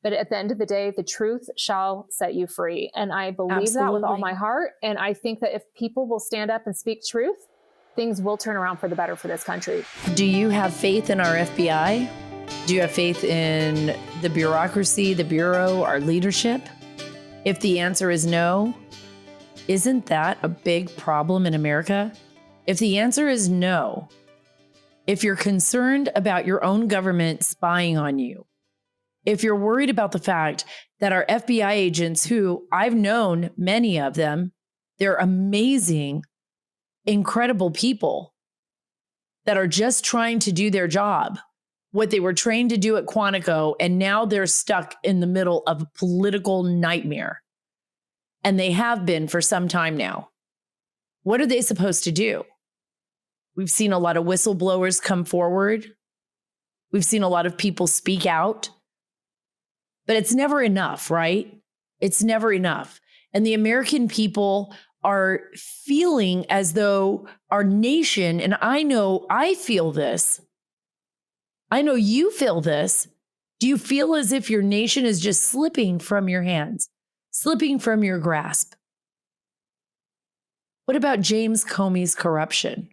But at the end of the day, the truth shall set you free. And I believe that with all Absolutely. my heart. And I think that if people will stand up and speak truth, things will turn around for the better for this country. Do you have faith in our FBI? Do you have faith in the bureaucracy, the Bureau, our leadership? If the answer is no, isn't that a big problem in America? If the answer is no, if you're concerned about your own government spying on you, if you're worried about the fact that our FBI agents, who I've known many of them, they're amazing, incredible people that are just trying to do their job, what they were trained to do at Quantico, and now they're stuck in the middle of a political nightmare. And they have been for some time now. What are they supposed to do? We've seen a lot of whistleblowers come forward. We've seen a lot of people speak out. But it's never enough, right? It's never enough. And the American people are feeling as though our nation, and I know I feel this, I know you feel this. Do you feel as if your nation is just slipping from your hands, slipping from your grasp? What about James Comey's corruption?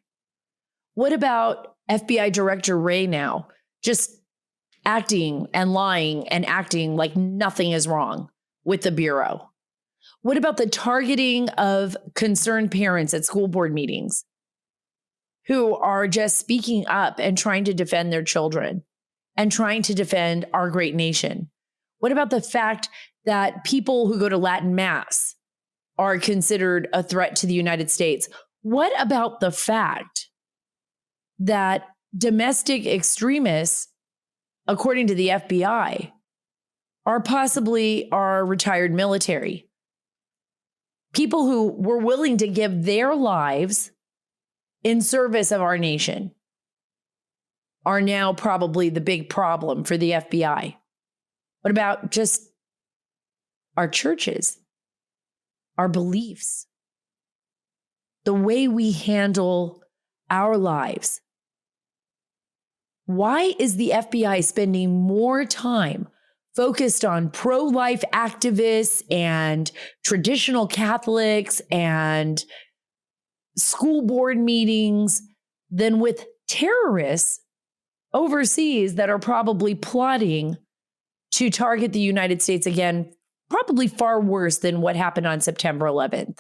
What about FBI Director Wray now just acting and lying and acting like nothing is wrong with the Bureau? What about the targeting of concerned parents at school board meetings who are just speaking up and trying to defend their children and trying to defend our great nation? What about the fact that people who go to Latin Mass are considered a threat to the United States? What about the fact that domestic extremists, according to the FBI, are possibly our retired military? People who were willing to give their lives in service of our nation are now probably the big problem for the FBI. What about just our churches, our beliefs, the way we handle our lives? Why is the FBI spending more time focused on pro-life activists and traditional Catholics and school board meetings than with terrorists overseas that are probably plotting to target the United States again, probably far worse than what happened on September 11th?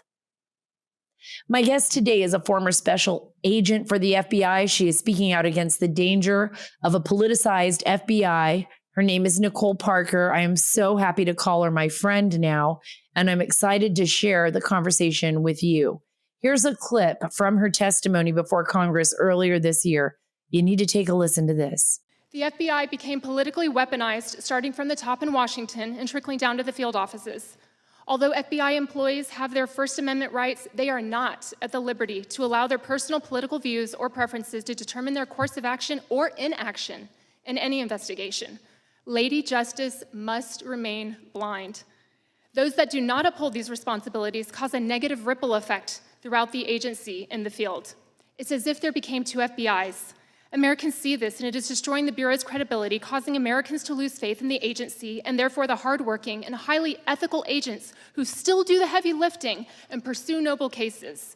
My guest today is a former special agent for the FBI. She is speaking out against the danger of a politicized FBI. Her name is Nicole Parker. I am so happy to call her my friend now, and I'm excited to share the conversation with you. Here's a clip from her testimony before Congress earlier this year. You need to take a listen to this. The FBI became politically weaponized, starting from the top in Washington and trickling down to the field offices. Although FBI employees have their First Amendment rights, they are not at the liberty to allow their personal political views or preferences to determine their course of action or inaction in any investigation. Lady Justice must remain blind. Those that do not uphold these responsibilities cause a negative ripple effect throughout the agency in the field. It's as if there became two FBIs. Americans see this, and it is destroying the Bureau's credibility, causing Americans to lose faith in the agency, and therefore the hardworking and highly ethical agents who still do the heavy lifting and pursue noble cases.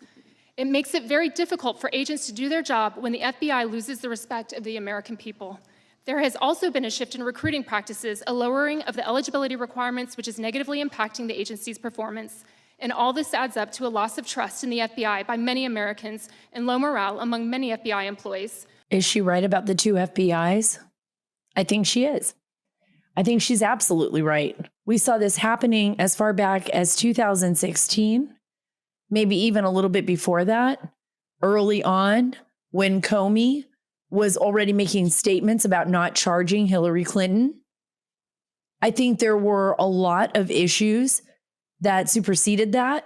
It makes it very difficult for agents to do their job when the FBI loses the respect of the American people. There has also been a shift in recruiting practices, a lowering of the eligibility requirements, which is negatively impacting the agency's performance. And all this adds up to a loss of trust in the FBI by many Americans and low morale among many FBI employees. Is she right about the two FBIs? I think she is. I think she's absolutely right. We saw this happening as far back as 2016, maybe even a little bit before that, early on when Comey was already making statements about not charging Hillary Clinton. I think there were a lot of issues that superseded that.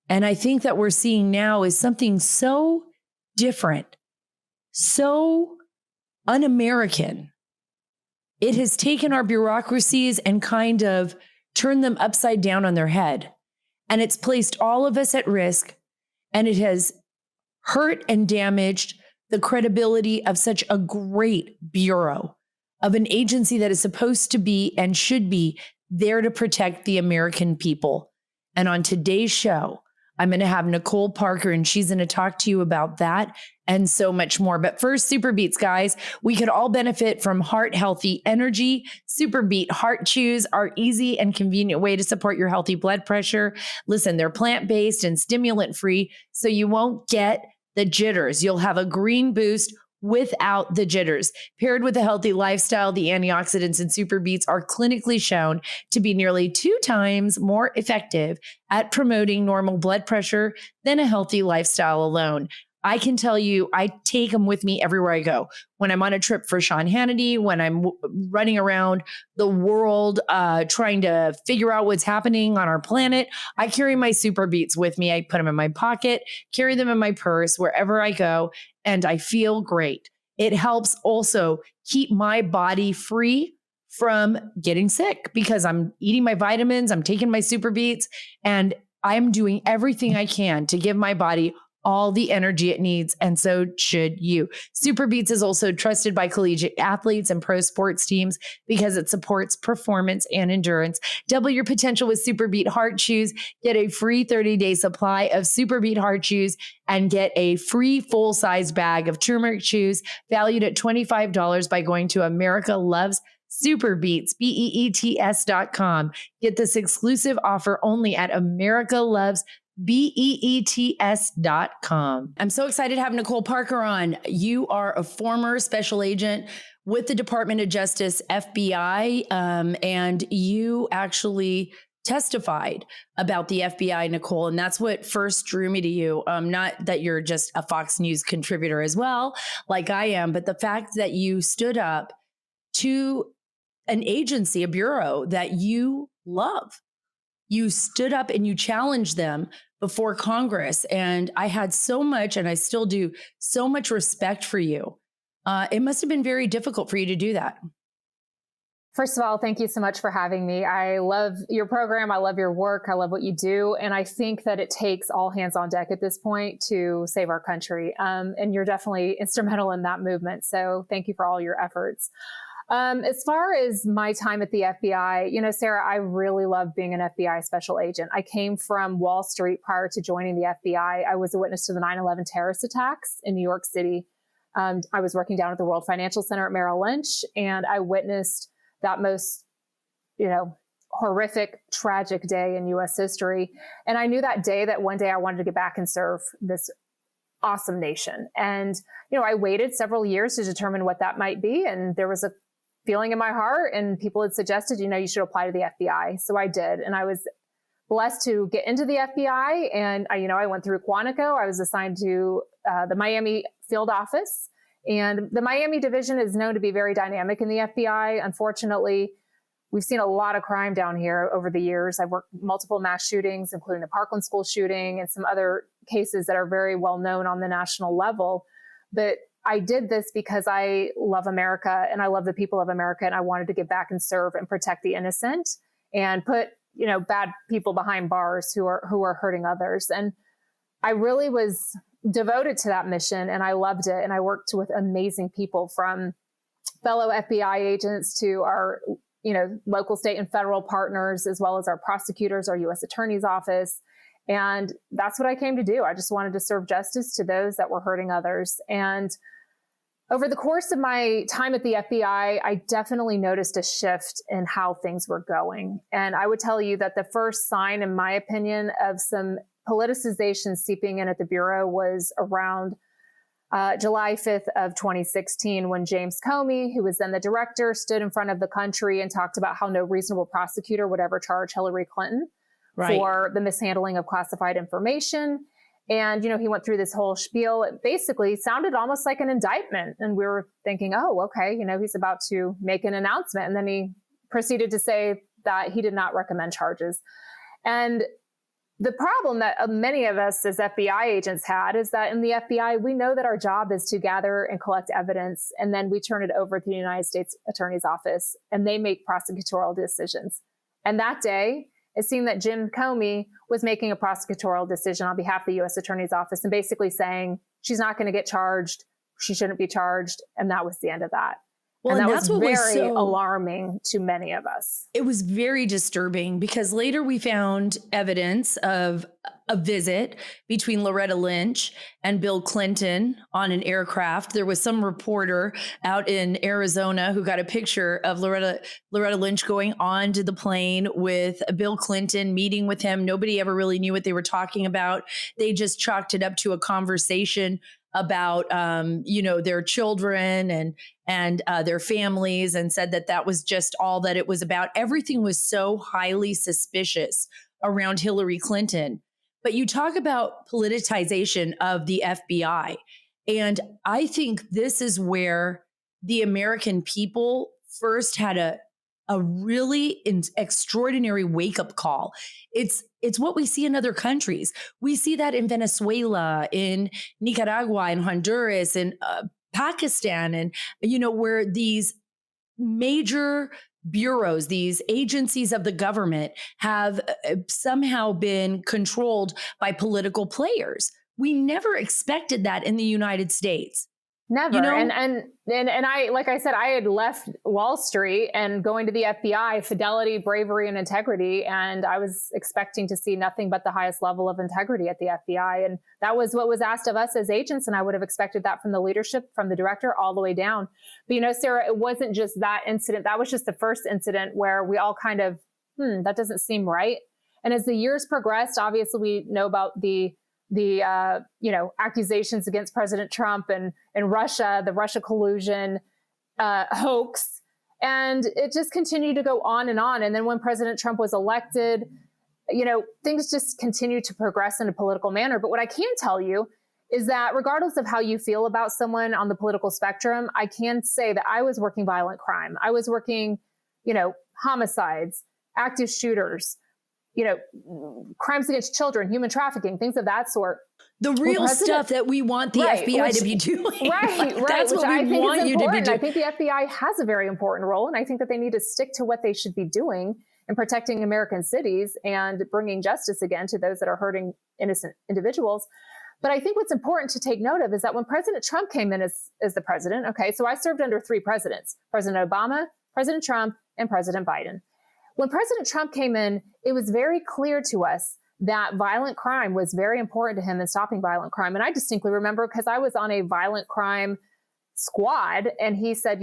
And I think that we're seeing now is something so different, so un-American. It has taken our bureaucracies and kind of turned them upside down on their head. And it's placed all of us at risk. And it has hurt and damaged the credibility of such a great bureau, of an agency that is supposed to be and should be there to protect the American people. And on today's show, I'm going to have Nicole Parker, and she's going to talk to you about that and so much more. But first, Super Beets, guys. We could all benefit from heart-healthy energy. Super Beet Heart Chews are easy and convenient way to support your healthy blood pressure. Listen, they're plant-based and stimulant-free, so you won't get the jitters. You'll have a green boost without the jitters. Paired with a healthy lifestyle, the antioxidants in Super Beets are clinically shown to be nearly 2 times more effective at promoting normal blood pressure than a healthy lifestyle alone. I can tell you, I take them with me everywhere I go. When I'm on a trip for Sean Hannity, when I'm running around the world trying to figure out what's happening on our planet, I carry my Super Beets with me. I put them in my pocket, carry them in my purse wherever I go, and I feel great. It helps also keep my body free from getting sick because I'm eating my vitamins, I'm taking my Super Beets, and I'm doing everything I can to give my body all the energy it needs, and so should you. Super Beets is also trusted by collegiate athletes and pro sports teams because it supports performance and endurance. Double your potential with Super Beet Heart Chews. Get a free 30-day supply of Super Beet Heart Chews and get a free full-size bag of turmeric chews valued at $25 by going to America Loves Super Beets, BEETS.com. Get this exclusive offer only at America Loves BEETS.com. I'm so excited to have Nicole Parker on. You are a former special agent with the Department of Justice, FBI, and you actually testified about the FBI, Nicole, and that's what first drew me to you. Not that you're just a Fox News contributor as well, like I am, but the fact that you stood up to an agency, a bureau that you love. You stood up and you challenged them before Congress. And I had so much, and I still do, so much respect for you. It must have been very difficult for you to do that. First of all, thank you so much for having me. I love your program. I love your work. I love what you do. And I think that it takes all hands on deck at this point to save our country. And you're definitely instrumental in that movement. So thank you for all your efforts. As far as my time at the FBI, you know, Sarah, I really loved being an FBI special agent. I came from Wall Street prior to joining the FBI. I was a witness to the 9/11 terrorist attacks in New York City. I was working down at the World Financial Center at Merrill Lynch, and I witnessed that most, horrific, tragic day in U.S. history. And I knew that day that one day I wanted to get back and serve this awesome nation. And, I waited several years to determine what that might be. And there was a feeling in my heart, and people had suggested, you should apply to the FBI. So I did. And I was blessed to get into the FBI. And I went through Quantico. I was assigned to the Miami field office. And the Miami division is known to be very dynamic in the FBI. Unfortunately, we've seen a lot of crime down here over the years. I've worked multiple mass shootings, including the Parkland School shooting and some other cases that are very well known on the national level. But I did this because I love America and I love the people of America, and I wanted to give back and serve and protect the innocent and put, bad people behind bars who are hurting others. And I really was devoted to that mission, and I loved it. And I worked with amazing people, from fellow FBI agents to our, local, state, and federal partners, as well as our prosecutors, our U.S. Attorney's Office. And that's what I came to do. I just wanted to serve justice to those that were hurting others. And over the course of my time at the FBI, I definitely noticed a shift in how things were going. And I would tell you that the first sign, in my opinion, of some politicization seeping in at the Bureau was around July 5th of 2016, when James Comey, who was then the director, stood in front of the country and talked about how no reasonable prosecutor would ever charge Hillary Clinton for the mishandling of classified information. And, he went through this whole spiel. It basically sounded almost like an indictment. And we were thinking, oh, okay, he's about to make an announcement. And then he proceeded to say that he did not recommend charges. And the problem that many of us as FBI agents had is that in the FBI, we know that our job is to gather and collect evidence, and then we turn it over to the United States Attorney's Office, and they make prosecutorial decisions. And that day, it seemed that Jim Comey was making a prosecutorial decision on behalf of the U.S. Attorney's Office and basically saying she's not going to get charged, she shouldn't be charged, and that was the end of that. Well, and that that's was what was very so alarming to many of us. It was very disturbing because later we found evidence of a visit between Loretta Lynch and Bill Clinton on an aircraft. There was some reporter out in Arizona who got a picture of Loretta Lynch going onto the plane with Bill Clinton, meeting with him. Nobody ever really knew what they were talking about. They just chalked it up to a conversation about their children and their families, and said that was just all that it was about. Everything was so highly suspicious around Hillary Clinton. But you talk about politicization of the FBI, and I think this is where the American people first had a really extraordinary wake-up call. It's what we see in other countries. We see that in Venezuela, in Nicaragua, in Honduras, in Pakistan, and where these major bureaus, these agencies of the government, have somehow been controlled by political players. We never expected that in the United States. Never. And I, like I said, I had left Wall Street and going to the FBI, fidelity, bravery, and integrity. And I was expecting to see nothing but the highest level of integrity at the FBI. And that was what was asked of us as agents. And I would have expected that from the leadership, from the director, all the way down. But, Sarah, it wasn't just that incident. That was just the first incident where we all kind of, that doesn't seem right. And as the years progressed, obviously we know about the accusations against President Trump and Russia, the Russia collusion hoax. And it just continued to go on. And then when President Trump was elected, things just continued to progress in a political manner. But what I can tell you is that regardless of how you feel about someone on the political spectrum, I can say that I was working violent crime. I was working, homicides, active shooters, crimes against children, human trafficking, things of that sort. The real stuff that we want the FBI to be doing. Right. That's what we want you to be doing. I think the FBI has a very important role, and I think that they need to stick to what they should be doing in protecting American cities and bringing justice again to those that are hurting innocent individuals. But I think what's important to take note of is that when President Trump came in as the president, okay, so I served under 3 presidents, President Obama, President Trump, and President Biden. When President Trump came in, it was very clear to us that violent crime was very important to him in stopping violent crime. And I distinctly remember because I was on a violent crime squad, and he said,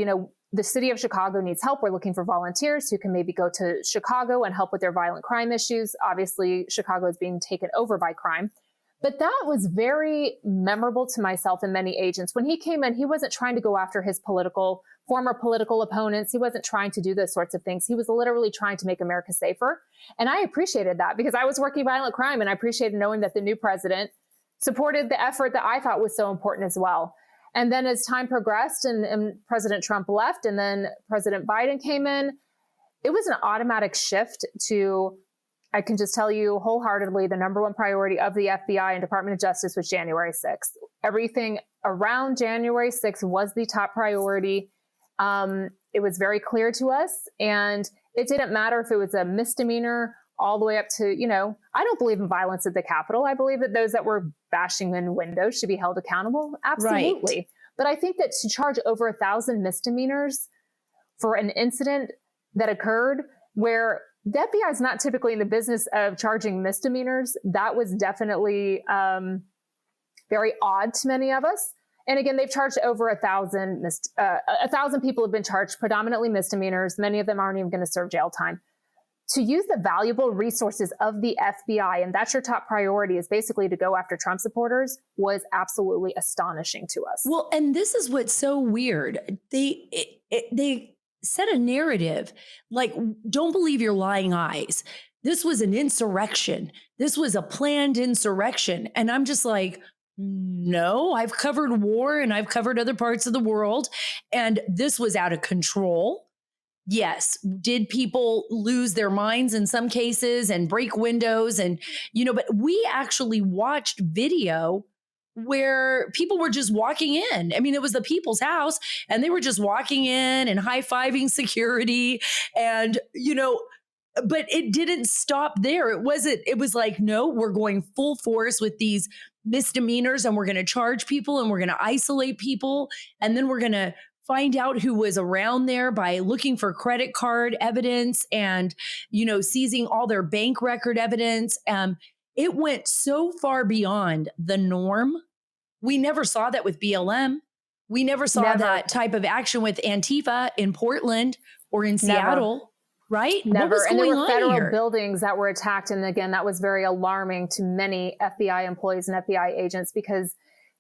the city of Chicago needs help. We're looking for volunteers who can maybe go to Chicago and help with their violent crime issues. Obviously, Chicago is being taken over by crime. But that was very memorable to myself and many agents. When he came in, he wasn't trying to go after his former political opponents. He wasn't trying to do those sorts of things. He was literally trying to make America safer. And I appreciated that because I was working violent crime, and I appreciated knowing that the new president supported the effort that I thought was so important as well. And then as time progressed and President Trump left and then President Biden came in, it was an automatic shift to, I can just tell you wholeheartedly, the number one priority of the FBI and Department of Justice was January 6th. Everything around January 6th was the top priority. It was very clear to us, and it didn't matter if it was a misdemeanor all the way up to, I don't believe in violence at the Capitol. I believe that those that were bashing in windows should be held accountable. Absolutely. Right. But I think that to charge over 1,000 misdemeanors for an incident that occurred where the FBI is not typically in the business of charging misdemeanors, that was definitely very odd to many of us. And again, they've charged over 1,000 people have been charged, predominantly misdemeanors. Many of them aren't even going to serve jail time. To use the valuable resources of the FBI, and that's your top priority, is basically to go after Trump supporters, was absolutely astonishing to us. Well, and this is what's so weird. They set a narrative like, don't believe your lying eyes. This was an insurrection. This was a planned insurrection. And I'm just like, no, I've covered war and I've covered other parts of the world, and this was out of control. Yes. Did people lose their minds in some cases and break windows? And, but we actually watched video where people were just walking in. I mean, it was the people's house, and they were just walking in and high-fiving security. And, but it didn't stop there. It was like, no, we're going full force with these misdemeanors, and we're going to charge people, and we're going to isolate people, and then we're going to find out who was around there by looking for credit card evidence and, seizing all their bank record evidence. It went so far beyond the norm. We never saw that with BLM. We never saw that type of action with Antifa in Portland or in Seattle, right? Never. What was And there going were on federal here? buildings that were attacked. And again, that was very alarming to many FBI employees and FBI agents, because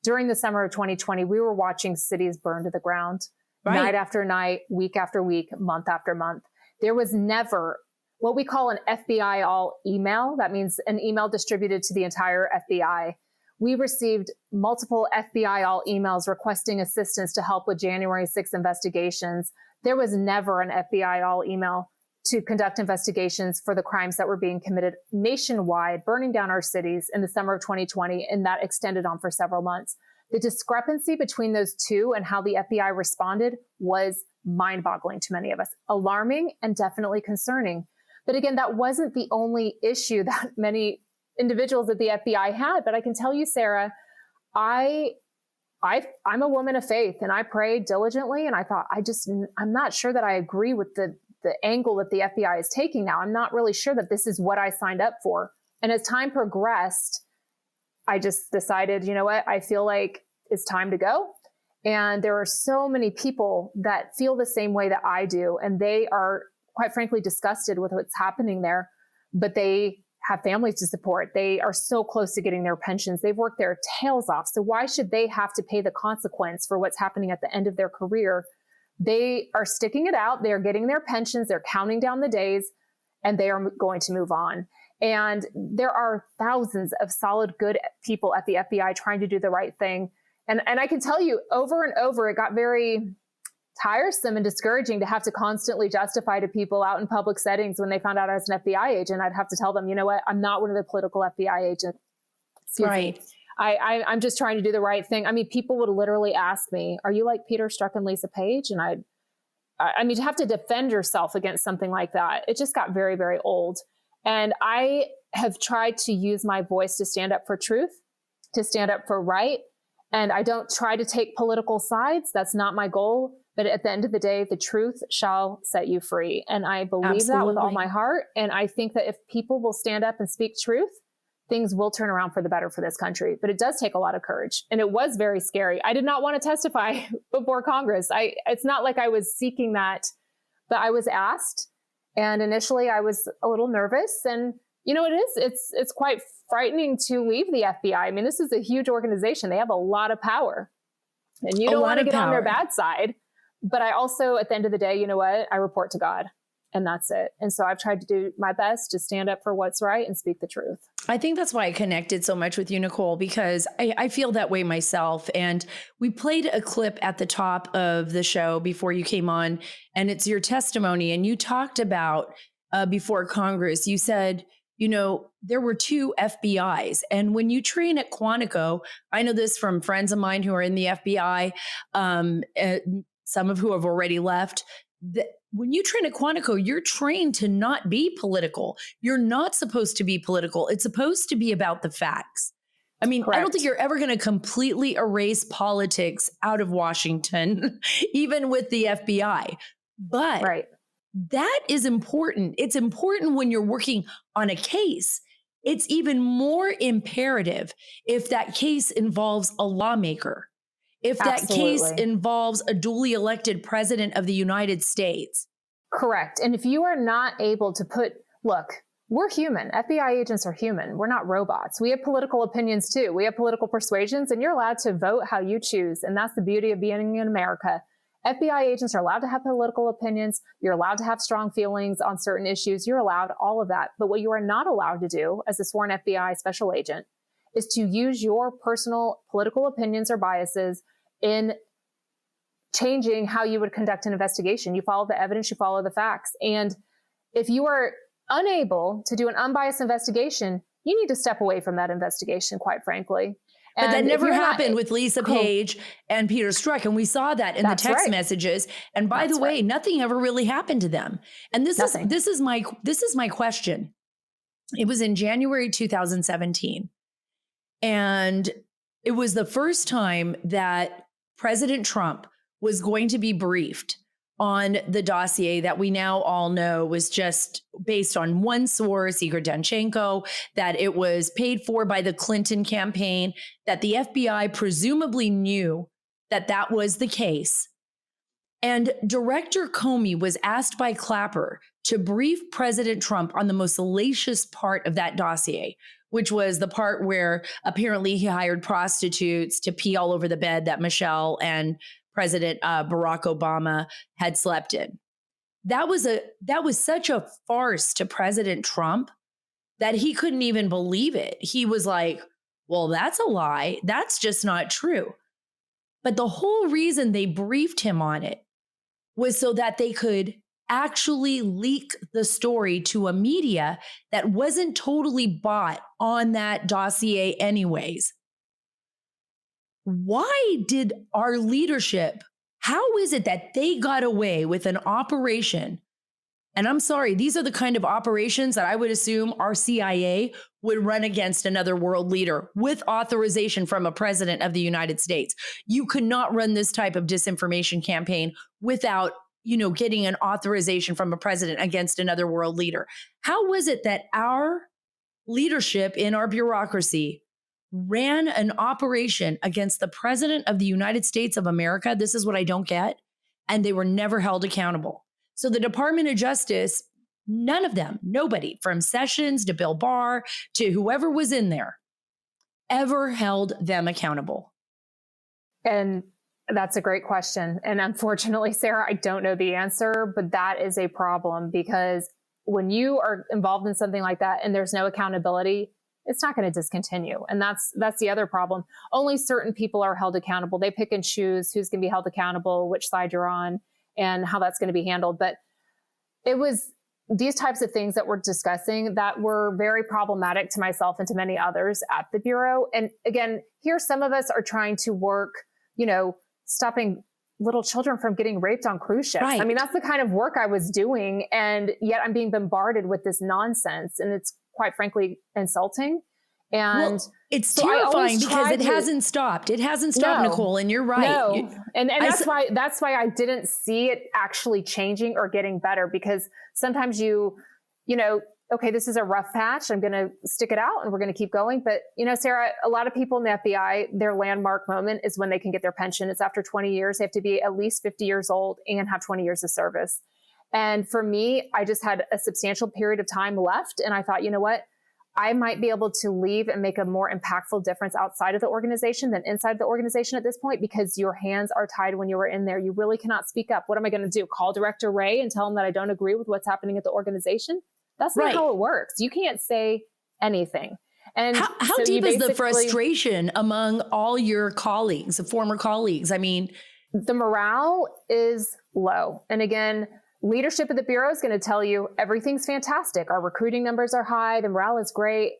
during the summer of 2020, we were watching cities burn to the ground, night after night, week after week, month after month. There was never what we call an FBI all email. That means an email distributed to the entire FBI. We received multiple FBI all emails requesting assistance to help with January 6th investigations. There was never an FBI all email to conduct investigations for the crimes that were being committed nationwide, burning down our cities in the summer of 2020, and that extended on for several months. The discrepancy between those two and how the FBI responded was mind-boggling to many of us, alarming and definitely concerning. But again, that wasn't the only issue that many individuals at the FBI had. But I can tell you, Sarah, I'm a woman of faith, and I prayed diligently, and I thought, I'm not sure that I agree with the angle that the FBI is taking now. I'm not really sure that this is what I signed up for. And as time progressed, I just decided, you know what, I feel like it's time to go. And there are so many people that feel the same way that I do, and they are, quite frankly, disgusted with what's happening there, but they have families to support. They are so close to getting their pensions. They've worked their tails off. So why should they have to pay the consequence for what's happening at the end of their career? They are sticking it out. They are getting their pensions. They're counting down the days, and they are going to move on. And there are thousands of solid, good people at the FBI trying to do the right thing. And I can tell you, over and over, it got very tiresome and discouraging to have to constantly justify to people out in public settings when they found out I was an FBI agent. I'd have to tell them, you know what, I'm not one of the political FBI agents. Excuse me. I'm just trying to do the right thing. I mean, people would literally ask me, are you like Peter Strzok and Lisa Page? And I mean, to have to defend yourself against something like that, it just got very, very old. And I have tried to use my voice to stand up for truth, to stand up for right. And I don't try to take political sides. That's not my goal. But at the end of the day, the truth shall set you free. And I believe that with all my heart. And I think that if people will stand up and speak truth, things will turn around for the better for this country. But it does take a lot of courage. And it was very scary. I did not want to testify before Congress. It's not like I was seeking that, but I was asked. And initially I was a little nervous. And you know, it's quite frightening to leave the FBI. I mean, this is a huge organization. They have a lot of power. And you don't want to get on their bad side. But I also, at the end of the day, you know what? I report to God, and that's it. And so I've tried to do my best to stand up for what's right and speak the truth. I think that's why I connected so much with you, Nicole, because I feel that way myself. And we played a clip at the top of the show before you came on, and it's your testimony. And you talked about before Congress, you said, you know, there were 2 FBIs. And when you train at Quantico, I know this from friends of mine who are in the FBI, some of who have already left. When you train at Quantico, you're trained to not be political. You're not supposed to be political. It's supposed to be about the facts. I mean, correct. I don't think you're ever going to completely erase politics out of Washington, even with the FBI. But that is important. It's important when you're working on a case. It's even more imperative if that case involves a lawmaker. If that case involves a duly elected president of the United States. Correct. And if you are not able to look, we're human. FBI agents are human. We're not robots. We have political opinions too. We have political persuasions, and you're allowed to vote how you choose. And that's the beauty of being in America. FBI agents are allowed to have political opinions. You're allowed to have strong feelings on certain issues. You're allowed all of that. But what you are not allowed to do as a sworn FBI special agent is to use your personal political opinions or biases in changing how you would conduct an investigation. You follow the evidence, you follow the facts. And if you are unable to do an unbiased investigation, you need to step away from that investigation, quite frankly. But that never happened with Lisa Page and Peter Strzok. And we saw that in the text messages. And by the way, nothing ever really happened to them. And this is my question. It was in January 2017. And it was the first time that President Trump was going to be briefed on the dossier that we now all know was just based on one source, Igor Danchenko, that it was paid for by the Clinton campaign, that the FBI presumably knew that that was the case. And Director Comey was asked by Clapper to brief President Trump on the most salacious part of that dossier, which was the part where apparently he hired prostitutes to pee all over the bed that Michelle and President Barack Obama had slept in. That was such a farce to President Trump that he couldn't even believe it. He was like, well, that's a lie. That's just not true. But the whole reason they briefed him on it was so that they could actually leak the story to a media that wasn't totally bought on that dossier anyways. Why did our leadership, how is it that they got away with an operation? And I'm sorry, these are the kind of operations that I would assume our CIA would run against another world leader with authorization from a president of the United States. You could not run this type of disinformation campaign without, getting an authorization from a president against another world leader. How was it that our leadership in our bureaucracy ran an operation against the president of the United States of America? This is what I don't get. And they were never held accountable. So the Department of Justice, none of them, nobody from Sessions to Bill Barr to whoever was in there, ever held them accountable. And that's a great question. And unfortunately, Sarah, I don't know the answer, but that is a problem because when you are involved in something like that and there's no accountability, it's not going to discontinue. And that's the other problem. Only certain people are held accountable. They pick and choose who's going to be held accountable, which side you're on, and how that's going to be handled. But it was these types of things that we're discussing that were very problematic to myself and to many others at the Bureau. And again, here some of us are trying to work, stopping little children from getting raped on cruise ships. Right. I mean, that's the kind of work I was doing. And yet I'm being bombarded with this nonsense. And it's quite frankly insulting. And it's so terrifying because it hasn't stopped. It hasn't stopped, No. Nicole. And you're right. No. And that's why I didn't see it actually changing or getting better, because sometimes okay, this is a rough patch. I'm going to stick it out and we're going to keep going. But, Sarah, a lot of people in the FBI, their landmark moment is when they can get their pension. It's after 20 years. They have to be at least 50 years old and have 20 years of service. And for me, I just had a substantial period of time left. And I thought, you know what? I might be able to leave and make a more impactful difference outside of the organization than inside the organization at this point, because your hands are tied when you were in there. You really cannot speak up. What am I going to do? Call Director Wray and tell him that I don't agree with what's happening at the organization? That's not how it works. You can't say anything. And how deep is the frustration among all your colleagues, former colleagues? I mean, the morale is low. And again, leadership of the Bureau is going to tell you everything's fantastic. Our recruiting numbers are high. The morale is great.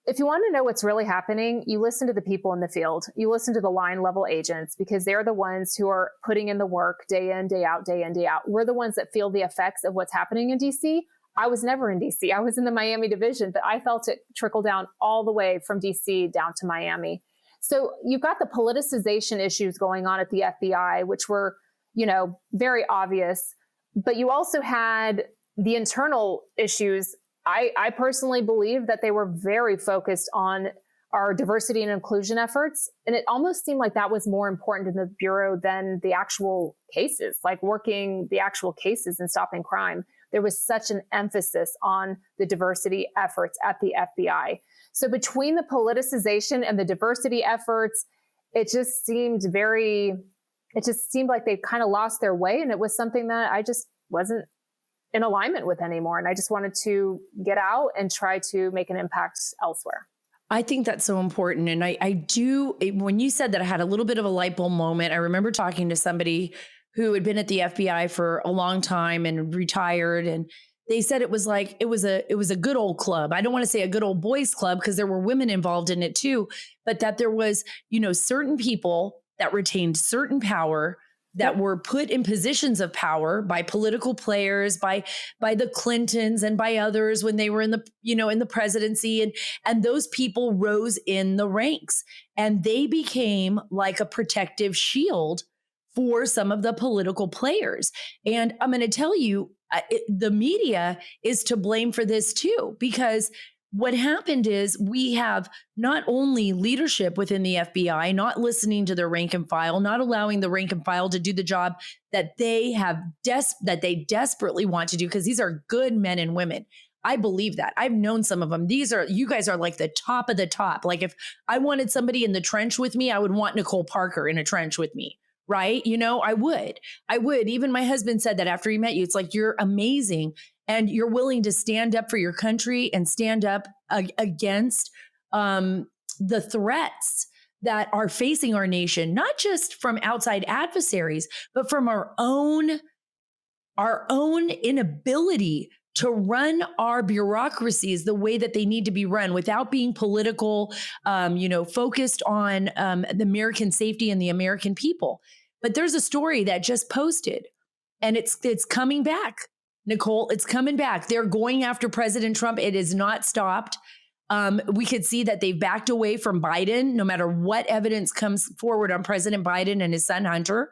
If you want to know what's really happening, you listen to the people in the field. You listen to the line level agents, because they're the ones who are putting in the work day in, day out, day in, day out. We're the ones that feel the effects of what's happening in DC. I was never in DC. I was in the Miami division, but I felt it trickle down all the way from DC down to Miami. So you've got the politicization issues going on at the FBI, which were, very obvious. But you also had the internal issues. I personally believe that they were very focused on our diversity and inclusion efforts. And it almost seemed like that was more important in the Bureau than the actual cases, like working the actual cases and stopping crime. There was such an emphasis on the diversity efforts at the FBI. So between the politicization and the diversity efforts, it just seemed like they kind of lost their way. And it was something that I just wasn't in alignment with anymore. And I just wanted to get out and try to make an impact elsewhere. I think that's so important. And I do, when you said that I had a little bit of a light bulb moment, I remember talking to somebody who had been at the FBI for a long time and retired. And they said it was like, it was a good old club. I don't want to say a good old boys club, because there were women involved in it too, but that there was, certain people that retained certain power, that were put in positions of power by political players, by the Clintons and by others when they were in the, in the presidency. And those people rose in the ranks, and they became like a protective shield for some of the political players. And I'm going to tell you, the media is to blame for this too, because what happened is we have not only leadership within the FBI, not listening to their rank and file, not allowing the rank and file to do the job that they have that they desperately want to do, because these are good men and women. I believe that. I've known some of them. You guys are like the top of the top. Like if I wanted somebody in the trench with me, I would want Nicole Parker in a trench with me. Right? I would. Even my husband said that after he met you. It's like, you're amazing. And you're willing to stand up for your country and stand up against the threats that are facing our nation, not just from outside adversaries, but from our own inability to run our bureaucracies the way that they need to be run without being political, focused on the American safety and the American people. But there's a story that just posted, and it's coming back. Nicole, it's coming back. They're going after President Trump. It is not stopped. We could see that they've backed away from Biden, no matter what evidence comes forward on President Biden and his son Hunter.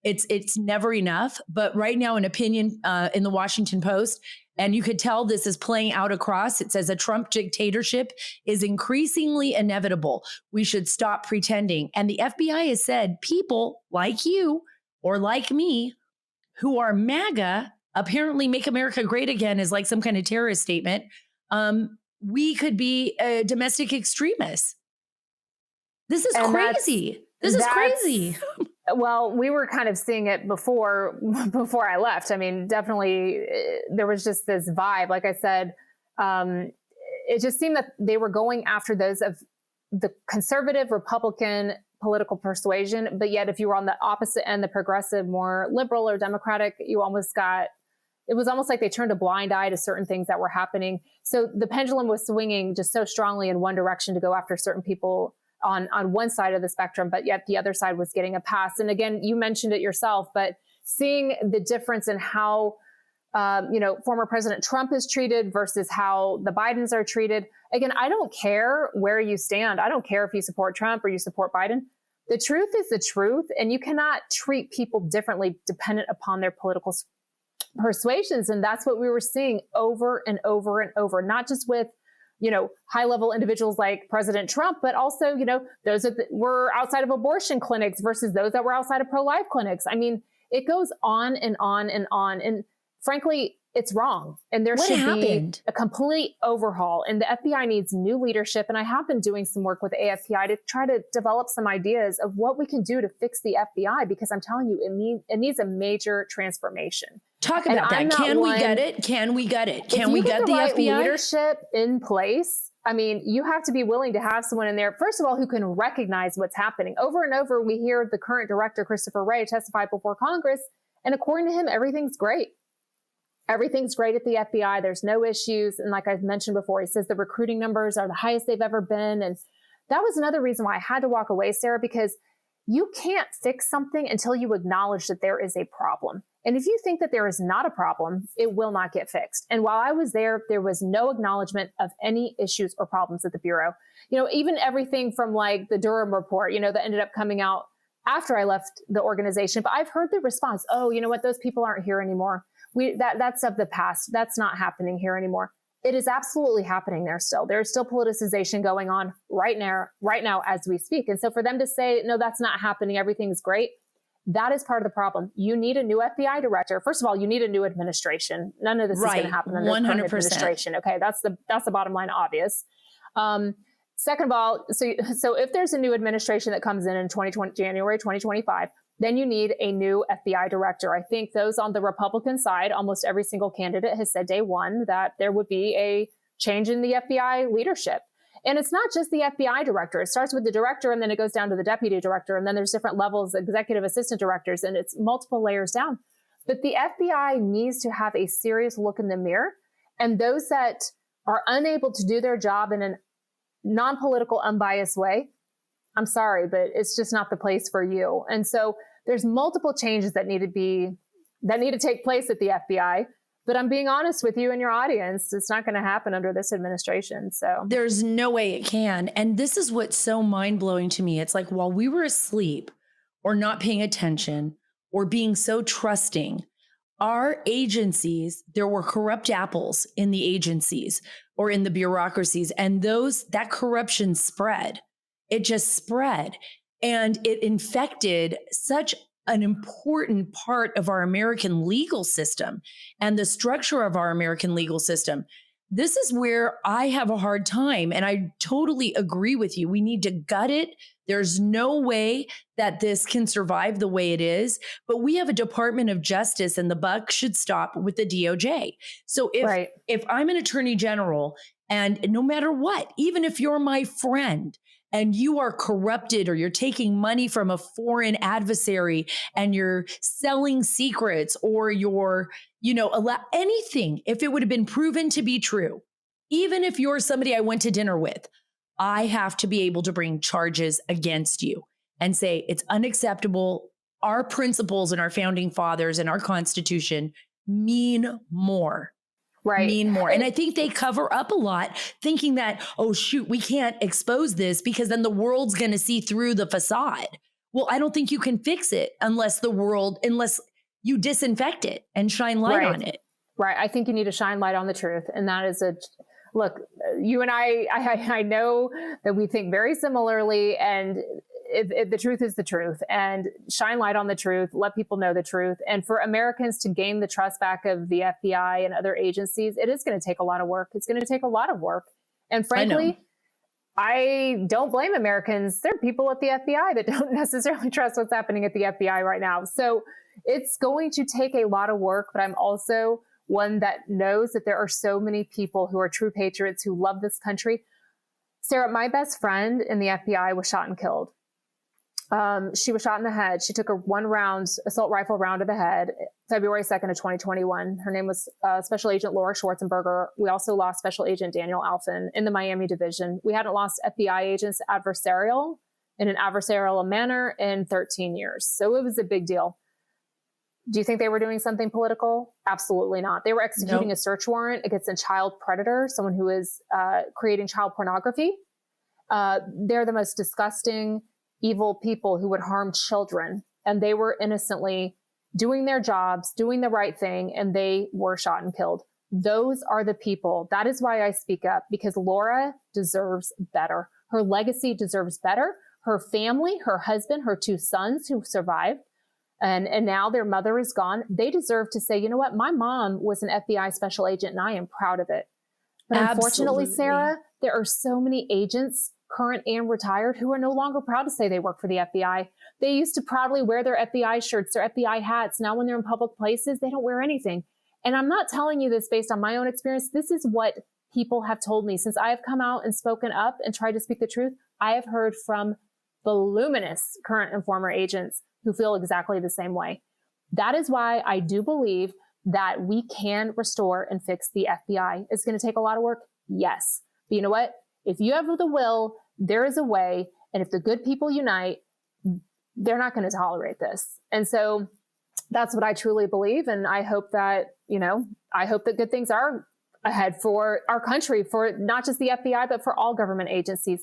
It's never enough. But right now, an opinion in the Washington Post, and you could tell this is playing out across. It says a Trump dictatorship is increasingly inevitable. We should stop pretending. And the FBI has said people like you or like me who are MAGA, apparently make America great again is like some kind of terrorist statement. We could be domestic extremists. This is crazy. This is crazy. Well, we were kind of seeing it before I left. I mean, definitely there was just this vibe. Like I said, it just seemed that they were going after those of the conservative Republican political persuasion. But yet if you were on the opposite end, the progressive, more liberal or Democratic, it was almost like they turned a blind eye to certain things that were happening. So the pendulum was swinging just so strongly in one direction to go after certain people on one side of the spectrum, but yet the other side was getting a pass. And again, you mentioned it yourself, but seeing the difference in how, former President Trump is treated versus how the Bidens are treated. Again, I don't care where you stand. I don't care if you support Trump or you support Biden. The truth is the truth, and you cannot treat people differently dependent upon their political persuasions. And that's what we were seeing over and over and over, not just with high level individuals like President Trump, but also, those that were outside of abortion clinics versus those that were outside of pro-life clinics. I mean, it goes on and on and on. And frankly, it's wrong. And there should be a complete overhaul. And the FBI needs new leadership. And I have been doing some work with AFPI to try to develop some ideas of what we can do to fix the FBI, because I'm telling you, it needs a major transformation. Talk about that. Can we gut it? Can we gut it? Can we gut the FBI? Leadership in place. I mean, you have to be willing to have someone in there, first of all, who can recognize what's happening. Over and over, we hear the current director, Christopher Wray, testify before Congress. And according to him, everything's great. Everything's great at the FBI. There's no issues. And like I've mentioned before, he says the recruiting numbers are the highest they've ever been. And that was another reason why I had to walk away, Sarah, because you can't fix something until you acknowledge that there is a problem. And if you think that there is not a problem, it will not get fixed. And while I was there, there was no acknowledgement of any issues or problems at the Bureau. Even everything from like the Durham report, that ended up coming out after I left the organization. But I've heard the response, oh, you know what? Those people aren't here anymore. That's of the past. That's not happening here anymore. It is absolutely happening there still. There's still politicization going on right now as we speak. And so for them to say, no, that's not happening, everything's great, that is part of the problem. You need a new FBI director. First of all, you need a new administration. None of this is going to happen under 100%. Administration. Okay, that's the bottom line, obvious. Second of all, so if there's a new administration that comes in January 2025, then you need a new FBI director. I think those on the Republican side, almost every single candidate has said day one that there would be a change in the FBI leadership. And it's not just the FBI director. It starts with the director, and then it goes down to the deputy director. And then there's different levels, executive assistant directors, and it's multiple layers down. But the FBI needs to have a serious look in the mirror. And those that are unable to do their job in a non-political, unbiased way, I'm sorry, but it's just not the place for you. And so there's multiple changes that need to take place at the FBI. But I'm being honest with you and your audience. It's not going to happen under this administration. So there's no way it can. And this is what's so mind blowing to me. It's like while we were asleep, or not paying attention or being so trusting. Our agencies, there were corrupt apples in the agencies or in the bureaucracies, and that corruption spread. It just spread, and it infected such an important part of our American legal system and the structure of our American legal system. This is where I have a hard time, and I totally agree with you. We need to gut it. There's no way that this can survive the way it is, but we have a Department of Justice, and the buck should stop with the DOJ. So if I'm an attorney general, and no matter what, even if you're my friend and you are corrupted or you're taking money from a foreign adversary and you're selling secrets or you're, anything, if it would have been proven to be true, even if you're somebody I went to dinner with, I have to be able to bring charges against you and say it's unacceptable. Our principles and our founding fathers and our Constitution mean more. Mean more. And I think they cover up a lot, thinking that, oh, shoot, we can't expose this because then the world's going to see through the facade. Well, I don't think you can fix it unless you disinfect it and shine light on it. Right. I think you need to shine light on the truth. And that is look, you and I know that we think very similarly, and if the truth is the truth, and shine light on the truth, let people know the truth. And for Americans to gain the trust back of the FBI and other agencies, it is going to take a lot of work. It's going to take a lot of work. And frankly, I don't blame Americans. There are people at the FBI that don't necessarily trust what's happening at the FBI right now. So it's going to take a lot of work, but I'm also one that knows that there are so many people who are true patriots who love this country. Sara, my best friend in the FBI was shot and killed. She was shot in the head. She took a one-round assault rifle round to the head, February 2nd of 2021. Her name was Special Agent Laura Schwarzenberger. We also lost Special Agent Daniel Alfin in the Miami division. We hadn't lost FBI agents in an adversarial manner in 13 years. So it was a big deal. Do you think they were doing something political? Absolutely not. They were executing a search warrant against a child predator, someone who is creating child pornography. They're the most disgusting, evil people who would harm children. And they were innocently doing their jobs, doing the right thing, and they were shot and killed. Those are the people. That is why I speak up, because Laura deserves better. Her legacy deserves better. Her family, her husband, her two sons who survived, and now their mother is gone. They deserve to say, you know what? My mom was an FBI special agent and I am proud of it. But unfortunately, Sara, there are so many agents, current and retired, who are no longer proud to say they work for the FBI. They used to proudly wear their FBI shirts, their FBI hats. Now when they're in public places, they don't wear anything. And I'm not telling you this based on my own experience. This is what people have told me. Since I have come out and spoken up and tried to speak the truth, I have heard from voluminous current and former agents who feel exactly the same way. That is why I do believe that we can restore and fix the FBI. It's going to take a lot of work. Yes. But you know what? If you have the will, there is a way. And if the good people unite, they're not going to tolerate this. And so that's what I truly believe. And I hope that, I hope that good things are ahead for our country, for not just the FBI, but for all government agencies.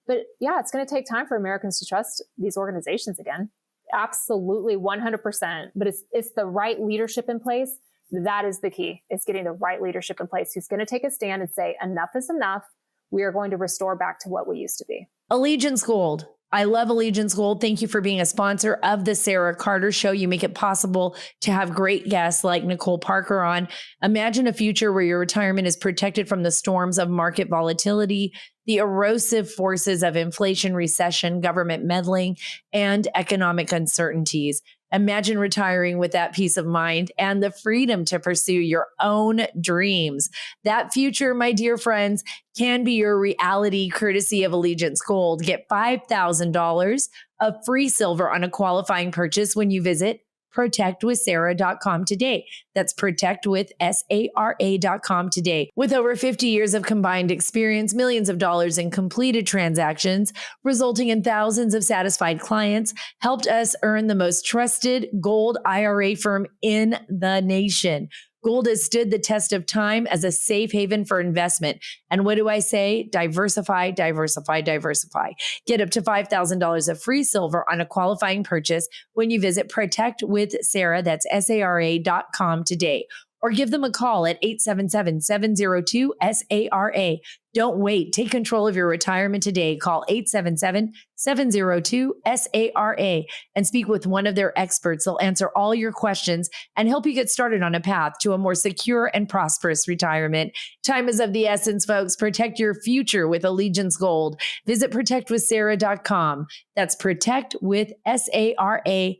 But yeah, it's going to take time for Americans to trust these organizations again. Absolutely, 100%. But it's the right leadership in place. That is the key. It's getting the right leadership in place who's going to take a stand and say, enough is enough. We are going to restore back to what we used to be. Allegiance Gold. I love Allegiance Gold. Thank you for being a sponsor of the Sara Carter Show. You make it possible to have great guests like Nicole Parker on. Imagine a future where your retirement is protected from the storms of market volatility, the erosive forces of inflation, recession, government meddling, and economic uncertainties. Imagine retiring with that peace of mind and the freedom to pursue your own dreams. That future, my dear friends, can be your reality courtesy of Allegiance Gold. Get $5,000 of free silver on a qualifying purchase when you visit protectwithsara.com today. That's protectwithsara.com today. With over 50 years of combined experience, millions of dollars in completed transactions, resulting in thousands of satisfied clients, helped us earn the most trusted gold IRA firm in the nation. Gold has stood the test of time as a safe haven for investment. And what do I say? Diversify, diversify, diversify. Get up to $5,000 of free silver on a qualifying purchase when you visit Protect with Sara, that's SARA.com today. Or give them a call at 877-702-SARA. Don't wait. Take control of your retirement today. Call 877-702-SARA and speak with one of their experts. They'll answer all your questions and help you get started on a path to a more secure and prosperous retirement. Time is of the essence, folks. Protect your future with Allegiance Gold. Visit protectwithsara.com. That's protectwithsara.com.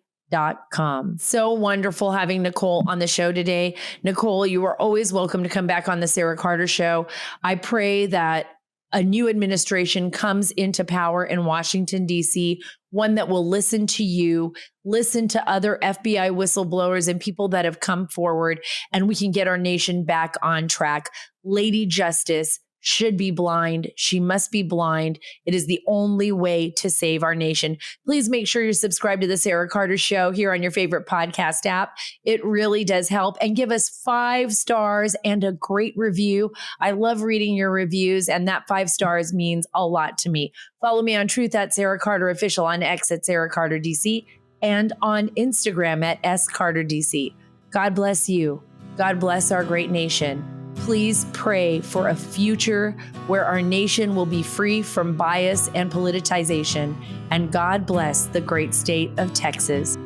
So wonderful having Nicole on the show today. Nicole, you are always welcome to come back on the Sara Carter Show. I pray that a new administration comes into power in Washington, D.C., one that will listen to you, listen to other FBI whistleblowers and people that have come forward, and we can get our nation back on track. Lady Justice should be blind. She must be blind. It is the only way to save our nation. Please make sure you're subscribed to the Sara Carter Show here on your favorite podcast app. It really does help. And give us 5 stars and a great review. I love reading your reviews, and that 5 stars means a lot to me. Follow me on Truth at Sara Carter Official, on X at Sara Carter DC, and on Instagram at SCarterDC. God bless you. God bless our great nation. Please pray for a future where our nation will be free from bias and politicization. And God bless the great state of Texas.